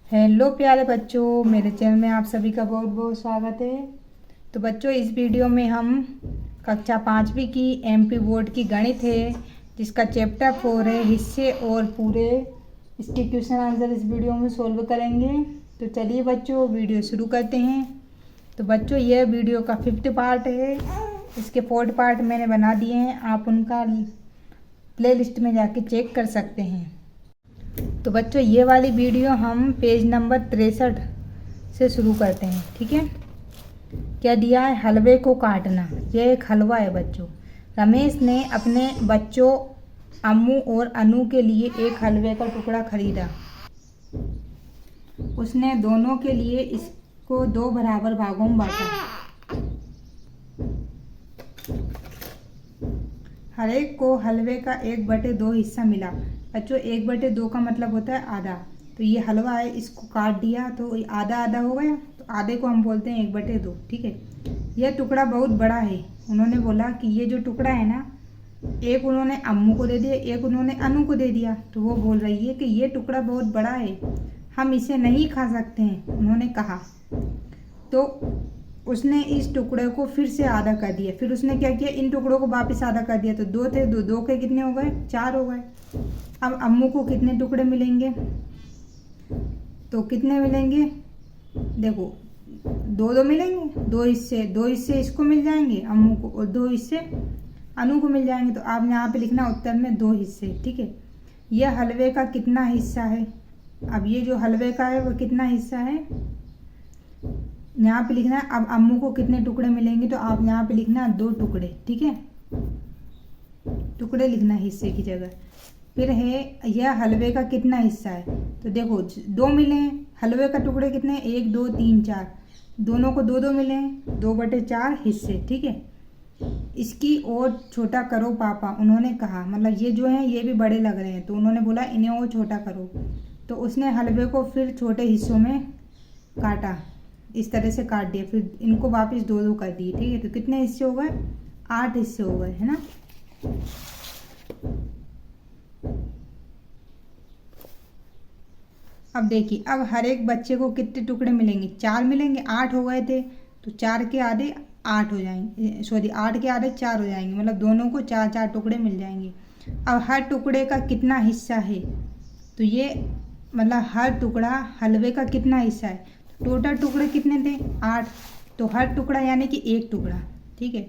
Hello प्यारे बच्चों, मेरे चैनल में आप सभी का बहुत बहुत स्वागत है। तो बच्चों, इस वीडियो में हम कक्षा 5वीं की एमपी बोर्ड की गणित है, जिसका चैप्टर 4 है हिस्से और पूरे। इसके क्वेश्चन आंसर इस वीडियो में सोल्व करेंगे। तो चलिए बच्चों, वीडियो शुरू करते हैं। तो बच्चों, यह वीडियो का 5th पार्ट है। इसके 4th पार्ट मैंने बना दिए हैं, आप उनका प्ले लिस्ट में जाके चेक कर सकते हैं। तो बच्चों, ये वाली वीडियो हम पेज नंबर 63 से शुरू करते हैं। ठीक है। क्या दिया है? हलवे को काटना। यह एक हलवा है बच्चों। रमेश ने अपने बच्चों अम्मू और अनु के लिए एक हलवे का टुकड़ा खरीदा। उसने दोनों के लिए इसको 2 बराबर भागों में बांटा। हर एक को हलवे का 1/2 हिस्सा मिला। बच्चों, 1/2 का मतलब होता है आधा। तो ये हलवा है, इसको काट दिया तो आधा आधा हो गया, तो आधे को हम बोलते हैं 1/2। ठीक है। यह टुकड़ा बहुत बड़ा है। उन्होंने बोला कि ये जो टुकड़ा है ना, एक उन्होंने अम्मू को दे दिया, एक उन्होंने अनु को दे दिया। तो वो बोल रही है कि ये टुकड़ा बहुत बड़ा है, हम इसे नहीं खा सकते हैं, उन्होंने कहा। तो उसने इस टुकड़े को फिर से आधा कर दिया। फिर उसने क्या किया, इन टुकड़ों को वापस आधा कर दिया। तो 2 थे, 2 के कितने हो गए? 4 हो गए। अब अम्मू को कितने टुकड़े मिलेंगे? तो कितने मिलेंगे? देखो, 2 मिलेंगे। 2 हिस्से इसको मिल जाएंगे अम्मू को, और 2 हिस्से अनु को मिल जाएंगे। तो आप यहाँ पे लिखना उत्तर में 2 हिस्से। ठीक है। यह हलवे का कितना हिस्सा है? अब ये जो हलवे का है वो कितना हिस्सा है, यहाँ पे लिखना है। अब अम्मू को कितने टुकड़े मिलेंगे? तो आप यहाँ पे लिखना 2 टुकड़े। ठीक है, टुकड़े लिखना हिस्से की जगह। फिर है यह हलवे का कितना हिस्सा है? तो देखो, 2 मिले हैं। हलवे का टुकड़े कितने? 1 2 3 4, दोनों को 2 2 मिले हैं। 2/4 हिस्से। ठीक है। इसकी और छोटा करो पापा, उन्होंने कहा। मतलब ये जो है ये भी बड़े लग रहे हैं, तो उन्होंने बोला इन्हें और छोटा करो। तो उसने हलवे को फिर छोटे हिस्सों में काटा, इस तरह से काट दिया। फिर इनको वापस 2 2 कर दिए। ठीक है। तो कितने हिस्से हो गए? 8 हिस्से हो गए, है ना। अब देखिए, अब हर एक बच्चे को कितने टुकड़े मिलेंगे? 4 मिलेंगे। 8 हो गए थे, तो 4 के आधे 8 हो जाएंगे, सॉरी 8 के आधे 4 हो जाएंगे। मतलब दोनों को 4 4 टुकड़े मिल जाएंगे। अब हर टुकड़े का कितना हिस्सा है? तो ये मतलब हर टुकड़ा हलवे का कितना हिस्सा है? टोटल टुकड़े कितने थे? 8। तो हर टुकड़ा यानी कि 1 टुकड़ा। ठीक है।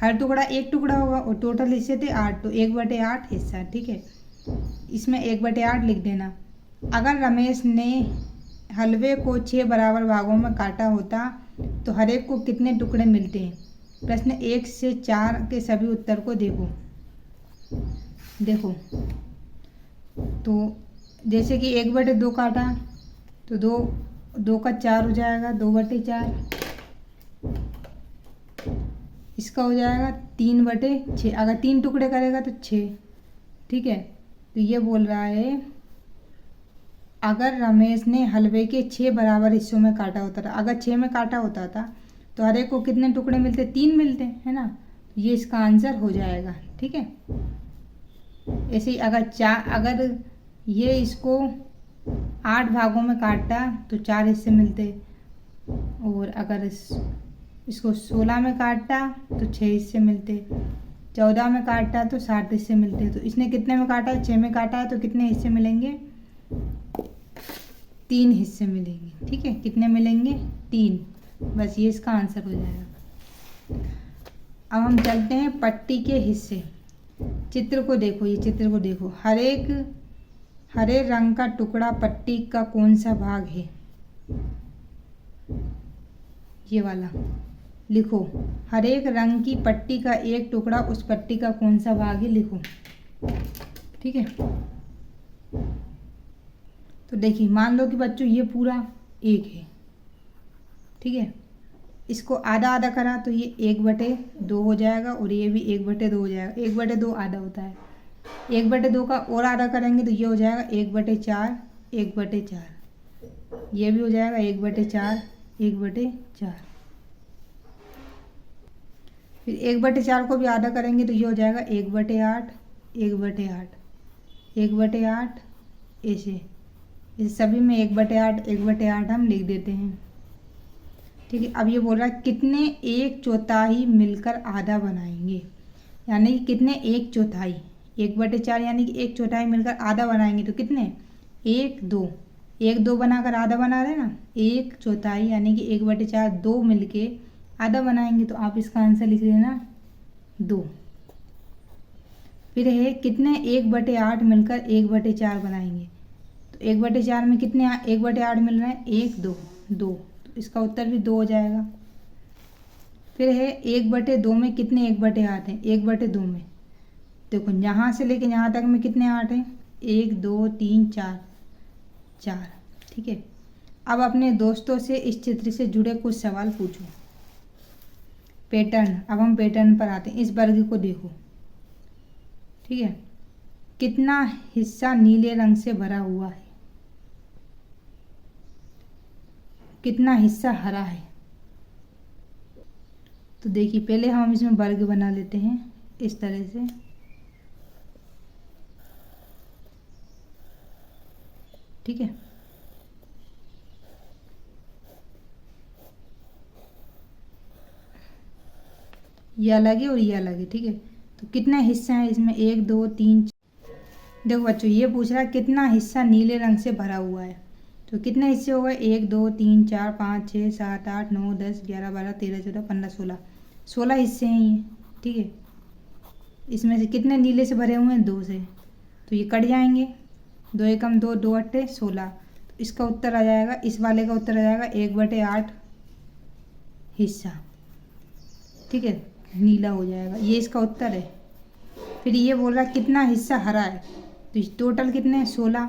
हर टुकड़ा 1 टुकड़ा होगा, और टोटल हिस्से थे 8, तो 1/8 हिस्सा। ठीक है। इसमें 1/8 लिख देना। अगर रमेश ने हलवे को 6 बराबर भागों में काटा होता तो हर एक को कितने टुकड़े मिलते हैं? प्रश्न 1 से 4 के सभी उत्तर को देखो। तो जैसे कि 1/2 काटा, तो 2 का 4 हो जाएगा, 2/4। इसका हो जाएगा 3/6। अगर 3 टुकड़े करेगा तो 6। ठीक है। तो ये बोल रहा है, अगर रमेश ने हलवे के 6 बराबर हिस्सों में काटा होता था, अगर 6 में काटा होता था तो हर एक को कितने टुकड़े मिलते? 3 मिलते, है ना। तो ये इसका आंसर हो जाएगा। ठीक है। ऐसे ही अगर ये इसको 8 भागों में काटता तो 4 हिस्से मिलते, और अगर इसको 16 में काटता तो 6 हिस्से मिलते, 14 में काटता तो 7 हिस्से मिलते। तो इसने कितने में काटा है? 6 में काटा है, तो कितने हिस्से मिलेंगे? 3 हिस्से मिलेंगे। ठीक है। कितने मिलेंगे? 3। बस ये इसका आंसर हो जाएगा। अब हम चलते हैं पट्टी के हिस्से। चित्र को देखो, ये चित्र को देखो। हरे रंग का टुकड़ा पट्टी का कौन सा भाग है? ये वाला लिखो। हर एक रंग की पट्टी का एक टुकड़ा उस पट्टी का कौन सा भाग है, लिखो। ठीक है। तो देखिए, मान लो कि बच्चों ये पूरा 1 है। ठीक है। इसको आधा आधा करा तो ये 1/2 हो जाएगा, और ये भी 1/2 हो जाएगा। 1/2 आधा होता है। 1/2 का और आधा करेंगे तो ये हो जाएगा 1/4, 1/4। ये भी हो जाएगा 1/4, 1/4। फिर 1/4 को भी आधा करेंगे तो ये हो जाएगा 1/8, 1/8, 1/8 ऐसे। इस सभी में 1/8 हम लिख देते हैं। ठीक है, अब ये बोल रहा है कितने 1/4 मिलकर आधा बनाएंगे, यानी कि कितने 1/4, 1/4 यानी कि 1/4 मिलकर आधा बनाएंगे, तो कितने 1/2 बनाकर आधा बना रहे हैं ना, 1/4 यानी कि 1/4 2 मिलके आधा बनाएंगे, तो आप इसका आंसर लिख लेना 2। फिर है कितने 1/8 मिलकर 1/4 बनाएंगे, तो 1/4 में कितने 1/8 मिल रहे हैं, 1 2 2, तो इसका उत्तर भी 2 हो जाएगा। फिर है 1/2 में कितने 1/8 हैं, 1/2 में देखो यहाँ से लेके यहाँ तक में कितने 8 हैं, 1 2 3 4 4। ठीक है, अब अपने दोस्तों से इस चित्र से जुड़े कुछ सवाल पूछो। पैटर्न, अब हम पैटर्न पर आते हैं। इस वर्ग को देखो। ठीक है, कितना हिस्सा नीले रंग से भरा हुआ है, कितना हिस्सा हरा है। तो देखिए पहले हम इसमें वर्ग बना लेते हैं इस तरह से। ठीक है, ये अलग है और ये अलग है। ठीक है, तो कितने हिस्से हैं इसमें, 1 2 3। देखो बच्चों, ये पूछ रहा है कितना हिस्सा नीले रंग से भरा हुआ है, तो कितने हिस्से हो गए, 1 2 3 4 5 6 7 8 9 10 11 12 13 14 15 16, 16 हिस्से हैं ये। ठीक है, इसमें से कितने नीले से भरे हुए हैं, 2 से, तो ये कट जाएंगे, 2 एकम 2 2 अट्ठे 16, तो इसका उत्तर आ जाएगा, इस वाले का उत्तर आ जाएगा 1/8 हिस्सा। ठीक है, नीला हो जाएगा, ये इसका उत्तर है। फिर ये बोल रहा है कितना हिस्सा हरा है, तो टोटल कितने हैं, 16,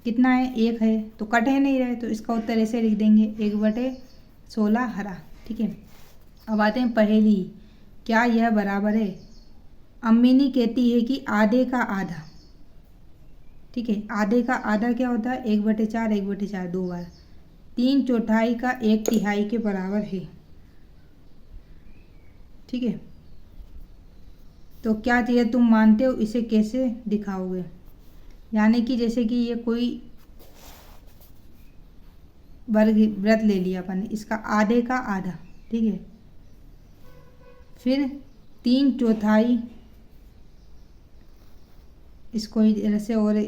कितना है 1 है, तो कट है नहीं रहे, तो इसका उत्तर ऐसे लिख देंगे 1/16 हरा। ठीक है, अब आते हैं पहेली, क्या यह बराबर है। अम्मिनी कहती है कि आधे का आधा। ठीक है, आधे का आधा क्या होता है, 1/4 1/4 2 बार, 3/4 का 1/3 के बराबर है। ठीक है, तो क्या चाहिए तुम मानते हो, इसे कैसे दिखाओगे। यानी कि जैसे कि ये कोई वर्ग व्रत ले लिया अपन ने, इसका आधे का आधा। ठीक है, फिर 3/4, इसको इधर से और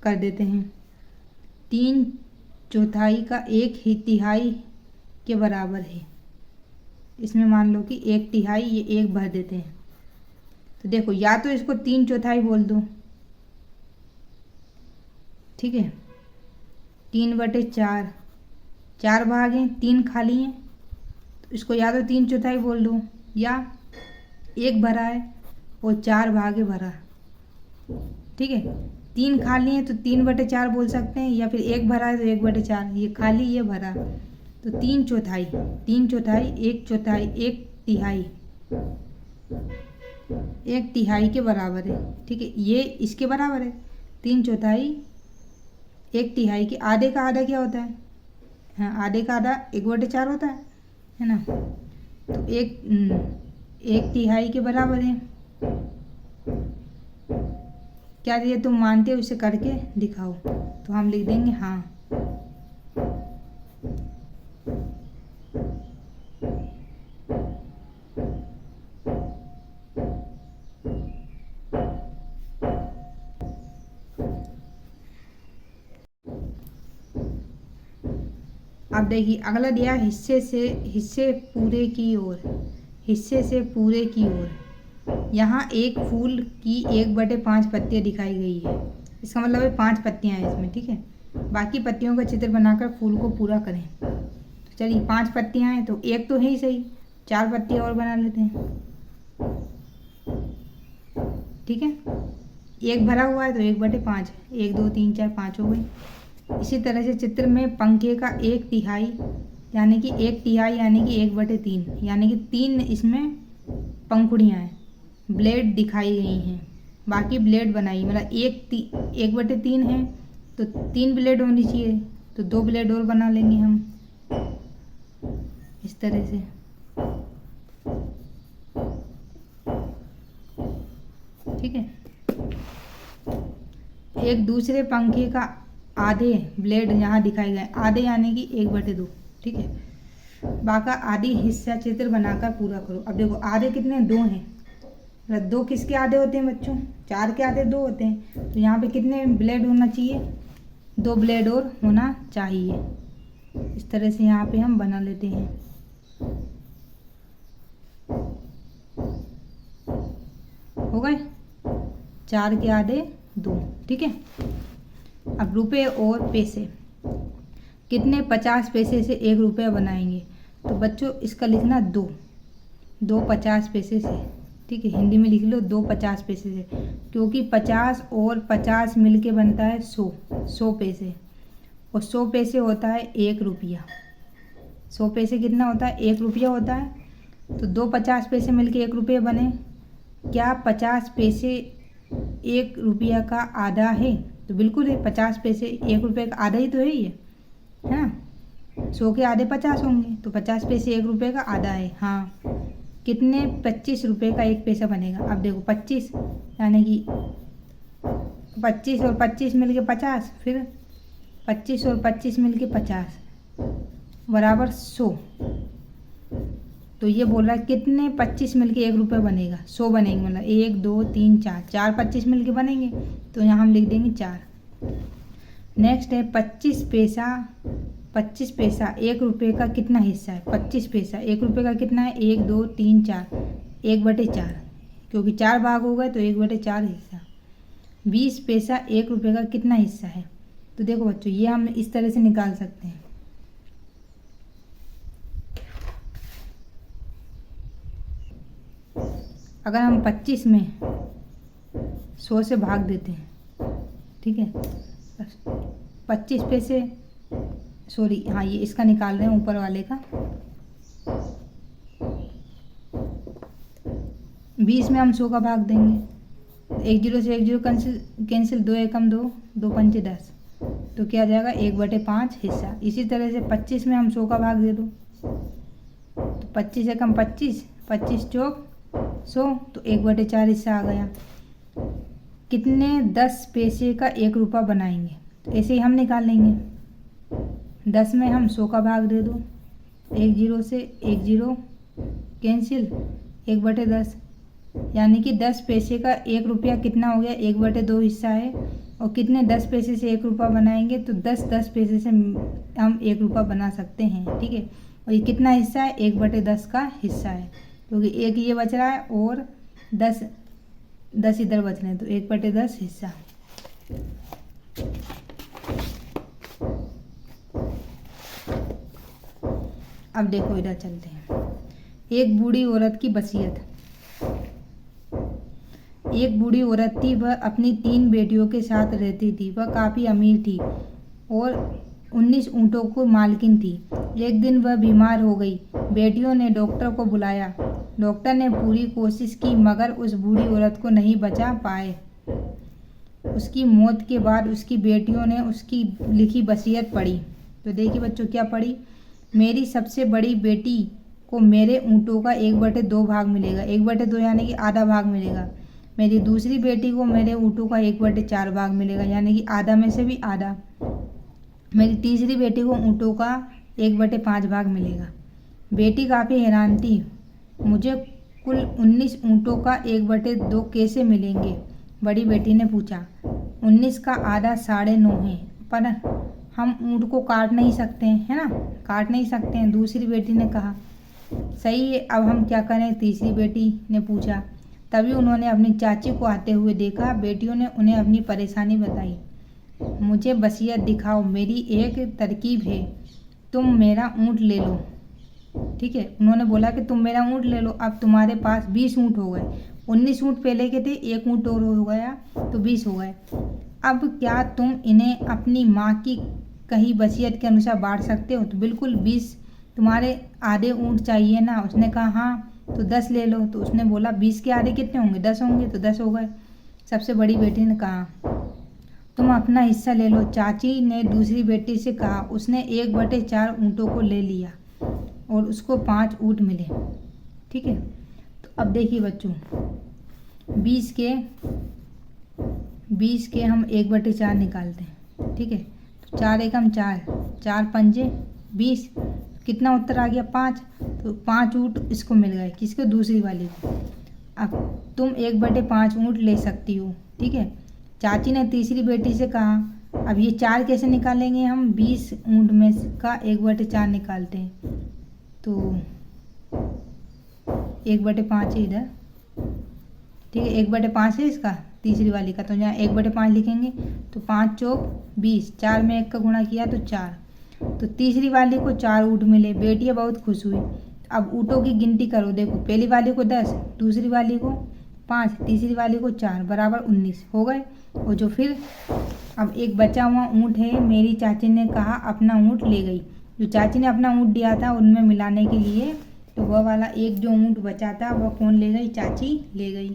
कर देते हैं, 3/4 का 1/3 के बराबर है। इसमें मान लो कि 1/3, ये 1 भर देते हैं, तो देखो या तो इसको 3/4 बोल दो। ठीक है, 3/4, 4 भाग हैं, 3 खाली हैं, तो इसको या तो 3/4 बोल दो, या 1 भरा है और 4 भागे भरा। ठीक है, 3 खाली हैं तो 3/4 बोल सकते हैं, या फिर 1 भरा है तो 1/4, ये खाली ये भरा, तो 3/4, 3/4 1/4 1/3, 1/3 के बराबर है। ठीक है, ये इसके बराबर है, 3/4 1/3 के। आधे का आधा क्या होता है, हाँ आधे का आधा 1/4 होता है ना, तो 1/3 के बराबर है। क्या ये तुम मानते हो, इसे करके दिखाओ, तो हम लिख देंगे हाँ। अब देखिए अगला दिया, हिस्से पूरे की ओर, हिस्से से पूरे की ओर। यहाँ एक फूल की 1/5 पत्तियाँ दिखाई गई है, इसका मतलब है 5 पत्तियाँ हैं इसमें। ठीक है, बाकी पत्तियों का चित्र बनाकर फूल को पूरा करें। तो चलिए 5 पत्तियाँ हैं, तो एक तो है ही सही, 4 पत्तियाँ और बना लेते हैं। ठीक है, 1 भरा हुआ है तो 1/5, 1 2 3 4 5 हो गई। इसी तरह से चित्र में पंखे का 1/3 यानी कि 1/3 यानी कि 1/3, यानी कि 3 इसमें पंखुड़ियाँ हैं, ब्लेड दिखाई गई हैं, बाकी ब्लेड बनाई, मतलब 1/3 है तो 3 ब्लेड होनी चाहिए, तो 2 ब्लेड और बना लेंगे हम इस तरह से। ठीक है, एक दूसरे पंखे का आधे ब्लेड यहाँ दिखाए गए, आधे यानी कि 1/2, ठीक है। बाका आधी हिस्सा चित्र बनाकर पूरा करो। अब देखो आधे कितने, 2 हैं, मतलब 2 किसके आधे होते हैं बच्चों, 4 के आधे 2 होते हैं। तो यहाँ पे कितने ब्लेड होना चाहिए, 2 ब्लेड और होना चाहिए। इस तरह से यहाँ पे हम बना लेते हैं। हो गए 4 के आधे 2, ठीक है। अब रुपए और पैसे कितने, 50 पैसे से 1 रुपया बनाएंगे। तो बच्चों इसका लिखना 2 50 पैसे से, ठीक है। हिंदी में लिख लो 2 50 पैसे से, क्योंकि 50 और 50 मिलके बनता है 100 पैसे, और 100 पैसे होता है 1 रुपया। 100 पैसे कितना होता है, 1 रुपया होता है। तो 2 50 पैसे मिलके 1 रुपया बने। क्या 50 पैसे 1 रुपया का आधा है, तो बिल्कुल है। 50 पैसे 1 रुपये का आधा ही तो है ये, है ना। 100 के आधे 50 होंगे, तो 50 पैसे 1 रुपये का आधा है। हाँ, कितने, 25 रुपये का 1 पैसा बनेगा। अब देखो 25 यानी कि 25 और 25 मिलके 50, फिर 25 और 25 मिलके 50 बराबर 100। तो ये बोल रहा है कितने 25 मिलके 1 रुपये बनेगा, 100 बनेंगे, मतलब 1 2 3 4 25 मिलके बनेंगे। तो यहाँ हम लिख देंगे 4। नेक्स्ट है 25 पैसा 1 रुपये का कितना हिस्सा है। 25 पैसा 1 रुपये का कितना है, 1 2 3 4, 1/4, क्योंकि 4 भाग हो गए तो 1/4 हिस्सा। 20 पैसा 1 रुपये का कितना हिस्सा है। तो देखो बच्चों ये हम इस तरह से निकाल सकते हैं। अगर हम 25 में 100 से भाग देते हैं, ठीक है, 25 पैसे, सॉरी हाँ ये इसका निकाल रहे हैं ऊपर वाले का। 20 में हम 100 का भाग देंगे, 1 0 से 1 0 कैंसिल, 2 एकम 2, 2 पंचे 10, तो क्या आ जाएगा 1/5 हिस्सा। इसी तरह से 25 में हम 100 का भाग दे दो, तो 25 एकम 25, 25 चौक 100, तो 1/4 हिस्सा आ गया। कितने 10 पैसे का 1 रुपया बनाएंगे, तो ऐसे ही हम निकाल लेंगे। 10 में हम 100 का भाग दे दो, 1 0 से 1 0 कैंसिल, 1/10, यानी कि 10 पैसे का 1 रुपया कितना हो गया, 1/2 हिस्सा है। और कितने 10 पैसे से 1 रुपया बनाएंगे, तो 10 पैसे से हम 1 रुपया बना सकते हैं, ठीक है। और ये कितना हिस्सा है, 1/10 का हिस्सा है, क्योंकि 1 ये बच रहा है और 10 इधर बच रहे हैं, तो 1/10 हिस्सा। अब देखो इधर चलते हैं। एक बूढ़ी औरत की वसीयत। एक बूढ़ी औरत थी, वह अपनी 3 बेटियों के साथ रहती थी। वह काफ़ी अमीर थी और 19 ऊँटों को मालकिन थी। एक दिन वह बीमार हो गई। बेटियों ने डॉक्टर को बुलाया। डॉक्टर ने पूरी कोशिश की मगर उस बूढ़ी औरत को नहीं बचा पाए। उसकी मौत के बाद उसकी बेटियों ने उसकी लिखी वसीयत पढ़ी। तो देखिए बच्चों क्या पढ़ी, मेरी सबसे बड़ी बेटी को मेरे ऊँटों का 1/2 भाग मिलेगा, 1/2 यानी कि आधा भाग मिलेगा। मेरी दूसरी बेटी को मेरे ऊँटों का 1/4 भाग मिलेगा, यानी कि आधा में से भी आधा। मेरी तीसरी बेटी को ऊँटों का 1/5 भाग मिलेगा। बेटी काफ़ी हैरान थी, मुझे कुल 19 ऊँटों का 1/2 कैसे मिलेंगे। बड़ी बेटी ने पूछा। 19 का आधा 9.5 है, पर हम ऊँट को काट नहीं सकते हैं, है ना, काट नहीं सकते हैं। दूसरी बेटी ने कहा। सही है, अब हम क्या करें, तीसरी बेटी ने पूछा। तभी उन्होंने अपनी चाची को आते हुए देखा। बेटियों ने उन्हें अपनी परेशानी बताई। मुझे वसीयत दिखाओ, मेरी एक तरकीब है, तुम मेरा ऊँट ले लो, ठीक है। उन्होंने बोला कि तुम मेरा ऊँट ले लो। अब तुम्हारे पास 20 ऊँट हो गए, 19 ऊँट पहले के थे, 1 ऊँट और हो गया तो 20 हो गए। अब क्या तुम इन्हें अपनी माँ की कही वसीयत के अनुसार बांट सकते हो। तो बिल्कुल 20, तुम्हारे आधे ऊँट चाहिए ना। उसने कहा हाँ, तो 10 ले लो। तो उसने बोला 20 के आधे कितने होंगे, 10 होंगे, तो 10 हो गए। सबसे बड़ी बेटी ने कहा तुम अपना हिस्सा ले लो। चाची ने दूसरी बेटी से कहा। उसने 1/4 ऊँटों को ले लिया और उसको 5 ऊँट मिले, ठीक है। तो अब देखिए बच्चों, 20 के हम 1/4 निकालते हैं, ठीक है। 4 एकम 4, 4 पंजे 20, कितना उत्तर आ गया 5। तो 5 ऊँट इसको मिल गए, किसको, दूसरी वाली को। अब तुम 1/5 ऊँट ले सकती हो, ठीक है। चाची ने तीसरी बेटी से कहा। अब ये 4 कैसे निकालेंगे हम, 20 ऊँट में का 1/4 निकालते हैं। तो 1/5 है इधर, ठीक है। 1/5 है इसका, तीसरी वाली का, तो यहाँ 1/5 लिखेंगे। तो 5 चौक 20, 4 में 1 का गुणा किया तो 4। तो तीसरी वाली को 4 ऊँट मिले, बेटियाँ बहुत खुश हुई। अब ऊँटों की गिनती करो, देखो पहली वाली को 10, दूसरी वाली को 5, तीसरी वाली को 4, बराबर 19 हो गए। और जो फिर अब एक बचा हुआ ऊँट है, मेरी चाची ने कहा अपना ऊँट ले गई। जो चाची ने अपना ऊँट दिया था उनमें मिलाने के लिए, तो वह वाला एक जो ऊँट बचा था वह कौन ले गई, चाची ले गई।